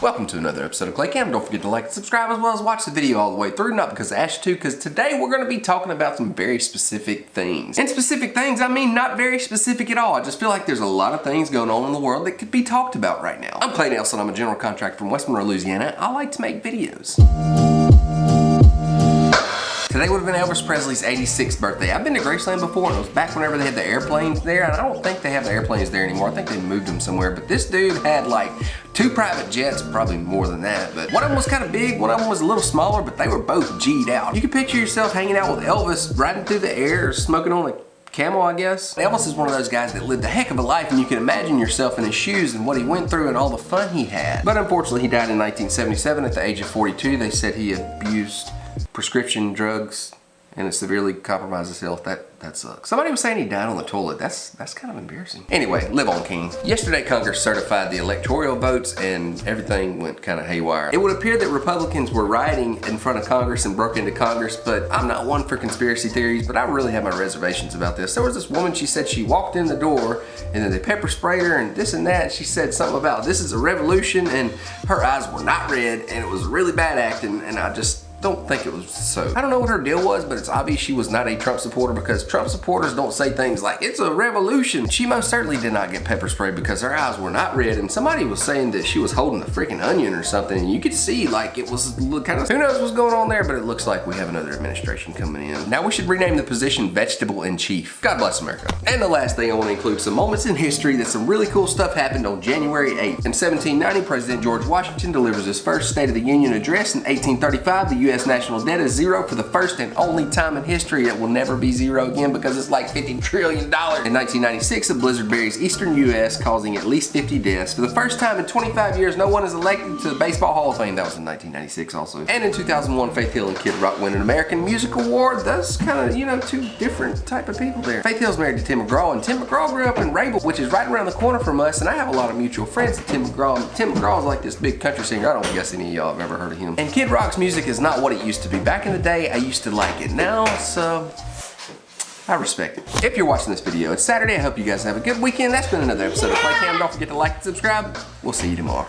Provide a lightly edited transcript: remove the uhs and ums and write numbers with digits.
Welcome to another episode of Clay Cam. Don't forget to like and subscribe as well as watch the video all the way through. Not because I asked you to, because today we're going to be talking about some very specific things. And specific things, I mean not very specific at all. I just feel like there's a lot of things going on in the world that could be talked about right now. I'm Clay Nelson. I'm a general contractor from West Monroe, Louisiana. I like to make videos. Today would have been Elvis Presley's 86th birthday. I've been to Graceland before, and it was back whenever they had the airplanes there, and I don't think they have the airplanes there anymore. I think they moved them somewhere, but this dude had like 2 private jets, probably more than that, but one of them was kind of big, one of them was a little smaller, but they were both G'd out. You can picture yourself hanging out with Elvis, riding through the air, smoking on a camel, I guess. Elvis is one of those guys that lived a heck of a life, and you can imagine yourself in his shoes and what he went through and all the fun he had. But unfortunately, he died in 1977 at the age of 42. They said he abused prescription drugs and it severely compromised his health. That sucks. Somebody was saying he died on the toilet. That's kind of embarrassing. Anyway, live on, King. Yesterday, Congress certified the electoral votes and everything went kind of haywire. It would appear that Republicans were rioting in front of Congress and broke into Congress, but I'm not one for conspiracy theories, but I really have my reservations about this. There was this woman, she said she walked in the door and then they pepper sprayed her and this and that, and she said something about this is a revolution, and her eyes were not red and it was really bad acting, and I just don't think it was so. I don't know what her deal was, but it's obvious she was not a Trump supporter, because Trump supporters don't say things like, it's a revolution. She most certainly did not get pepper sprayed because her eyes were not red, and somebody was saying that she was holding a freaking onion or something, and you could see like it was kind of, who knows what's going on there, but it looks like we have another administration coming in. Now we should rename the position Vegetable in Chief. God bless America. And the last thing I want to include some moments in history that some really cool stuff happened on January 8th. In 1790, President George Washington delivers his first State of the Union address. In 1835, the U.S. national debt is zero for the first and only time in history. It will never be zero again because it's like $50 trillion. In 1996, a blizzard buries eastern U.S., causing at least 50 deaths. For the first time in 25 years, no one is elected to the Baseball Hall of Fame. That was in 1996 also. And in 2001, Faith Hill and Kid Rock win an American Music Award. That's kind of, you know, 2 different type of people there. Faith Hill's married to Tim McGraw, and Tim McGraw grew up in Rabel, which is right around the corner from us, and I have a lot of mutual friends with Tim McGraw. Tim McGraw is like this big country singer. I don't guess any of y'all have ever heard of him. And Kid Rock's music is not what it used to be. Back in the day, I used to like it. Now, so I respect it. If you're watching this video, it's Saturday. I hope you guys have a good weekend. That's been another episode of Clay Cam. Don't forget to like and subscribe. We'll see you tomorrow.